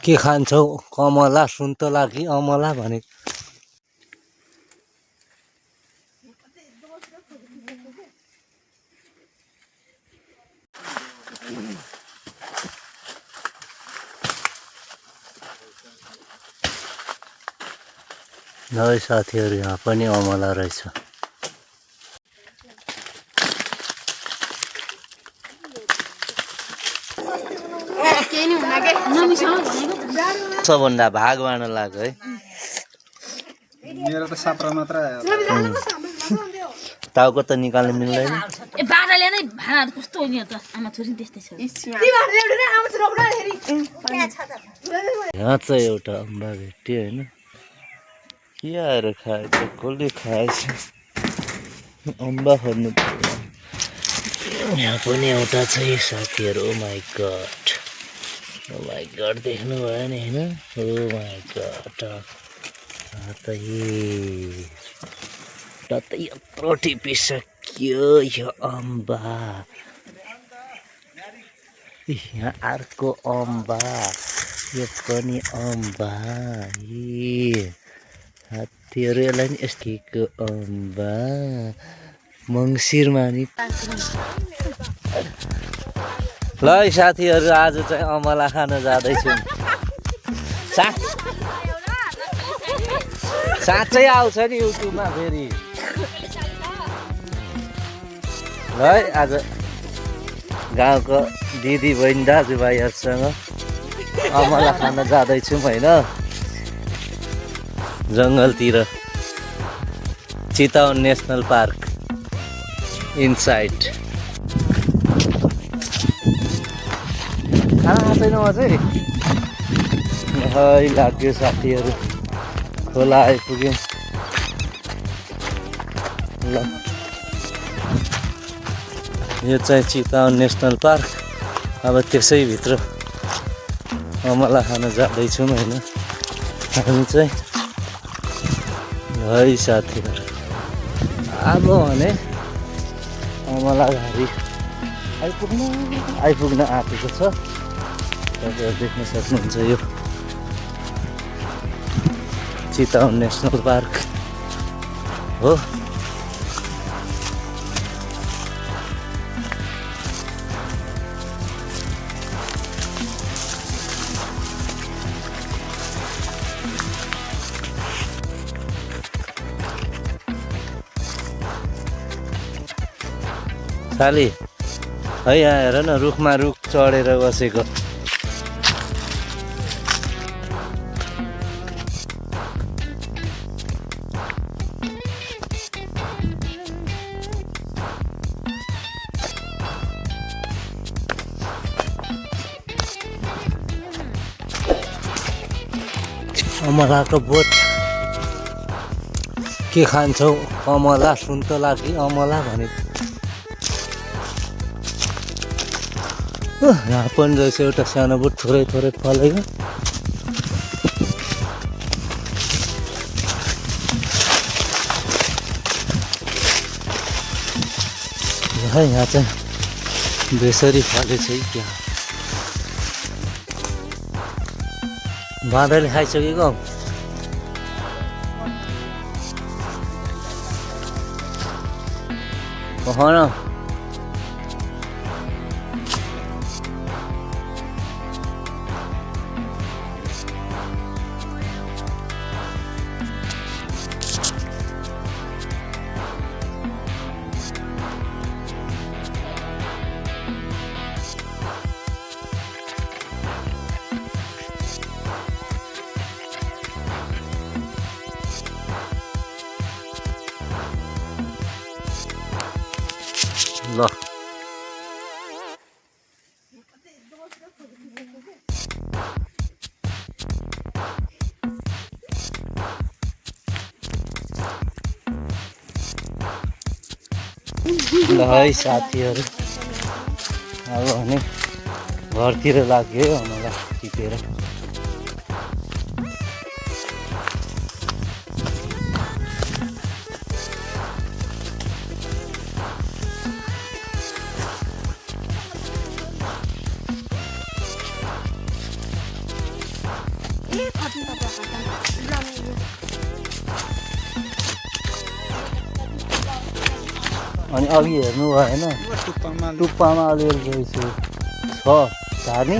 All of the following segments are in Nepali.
के खान्छौ कमला सुन्तला कि अमला भने है साथीहरु यहाँ पनि अमला रहेछ। सबभन्दा भाग बाँड्न लाग्यो है। मेरो त 17 मात्र आयो। टाउको त निकाल्न मिल्दैन। ए बाटाले नै भाडा कस्तो हो नि त आमा छोरी त्यस्तै छ। यहाँ चाहिँ एउटा अम्बा भेट्यो हैन। के आएर खाएछ कसले खाएछ अम्बा खोज्नु पर्यो। यहाँ पनि एउटा छ साथीहरु। ओ माय गॉड देख्नु भयो नि हैन। ओ माय गॉड त यत्रो टिपिसक्यो यो अम्बा। यहाँ अर्को अम्बा यो पनि अम्बा। साथीहरु यसलाई नि यस्तिको अम्बा मङ्सिरमा नि। ल साथीहरु आज चाहिँ अमला खान जाँदैछु। साँच्चै आउँछ नि युट्युबमा फेरि। ल आज गाउँको दिदी बहिनी दाजुभाइहरूसँग अमला खान जाँदैछौँ होइन जङ्गलतिर। Chitwan national park inside. खाना छैन अझै है लाग्यो साथीहरू। खोला आइपुग्यौँ। ल यो चाहिँ चितवन नेसनल पार्क। अब त्यसैभित्र अमला खान जाँदैछौँ होइन हामी चाहिँ। है साथीहरू अब भने अमला घारी आइपुग्न आँटेको छ। तपाईँहरू देख्न सक्नुहुन्छ यो चितवन नेसनल पार्क हो। साली है यहाँ हेर न रुखमा रुख चढेर बसेको। अमलाको बोट के खान्छौ कमला सुन्तला कि अमला भने यहाँ पनि रहेछ एउटा सानो बोट थोरै थोरै फलेको। यहाँ चाहिँ बेसरी फलेछ क्या। बाँदरले खाइसकेको न। ल है साथीहरू अब भने घरतिर लाग्यो अमला टिपेर। अनि अघि हेर्नु भएन टुप्पामा टुप्पामा अलिअलि रहेछ छ झार्ने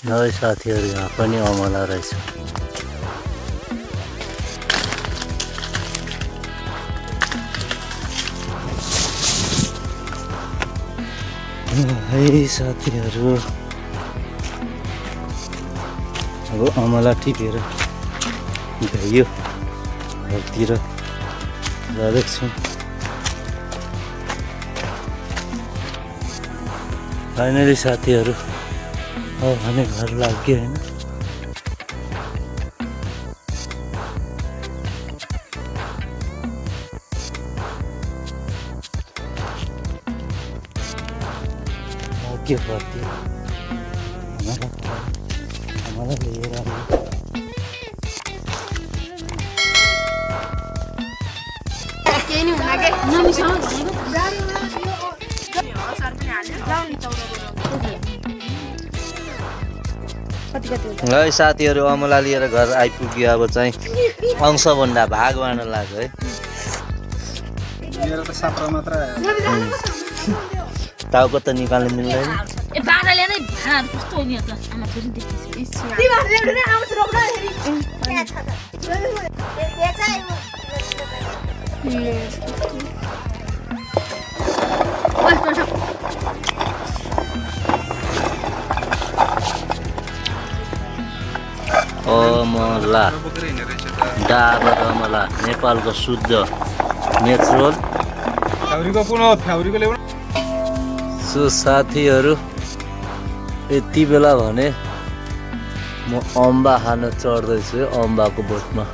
है साथीहरू यहाँ पनि अमला रहेछ है साथीहरू अब अमला टिपेर गयो घरतिर जाँदैछ फाइनली साथीहरू अब भने घर लाग्यो होइन के गर्थ्यो मलाई लिएर है साथीहरू अमला लिएर घर आइपुग्यो अब चाहिँ अंशभन्दा भाग बाँड्न लाग्यो है मेरो त साप्रा मात्र आयो टाउको त निकाल्नु मिल्दैन ए बाह्रले नै भाँडाहरू कस्तो हो नि त आमा छोरी अमला डाबर अमला नेपालको शुद्ध नेचुरल फ्याउरीको पुनः फ्याउरीको ल्याउनु सो साथीहरू यति बेला भने म अम्बा खान चढ्दैछु है अम्बाको बोटमा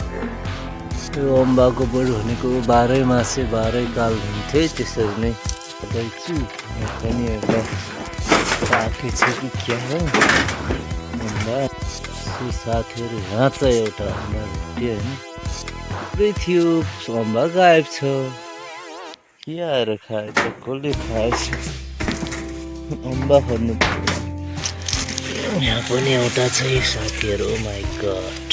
यो अम्बाको बोट भनेको बाह्रै मासे बाह्रै काल हुन्थे त्यसरी नै चढ्दैछु यहाँ पनि एउटा पाकेछ कि क्या हो अम्बा सो साथीहरू यहाँ चाहिँ एउटा अम्बा भेट्यो होइन थुप्रै थियो अम्बा गायब छ के आएर खाएछ कसले खाएछ अम्बा खर्नु यहाँ पनि एउटा छ साथीहरू ओ माई गड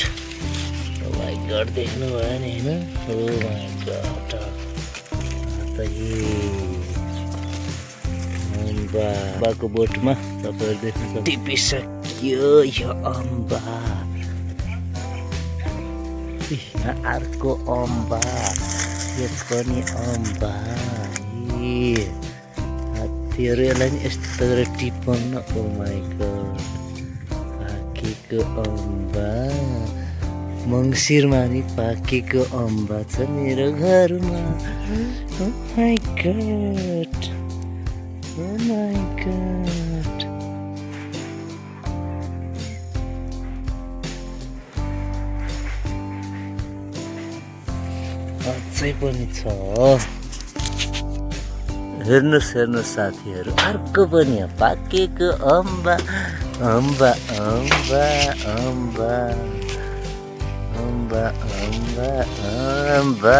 देख्नु भयो नि होइन ओ माई गड अम्बाको बोटमा तपाईँहरू देख्नु सक्छ टिपिसक्यो यो अम्बा यहाँ अर्को अम्बा यो पनि अम्बा हात्तीहरू यसलाई नि यस्तो गरेर टिपाउन ओ माई गड पाकेको अम्बा मङ्सिरमा नि पाकेको अम्बा छ मेरो घरमा oh my god oh my god अझै पनि छ हेर्नुहोस् साथीहरू अर्को पनि पाकेको अम्बा अम्बा अम्बा अम्बा अम्बा अम्बा अम्बा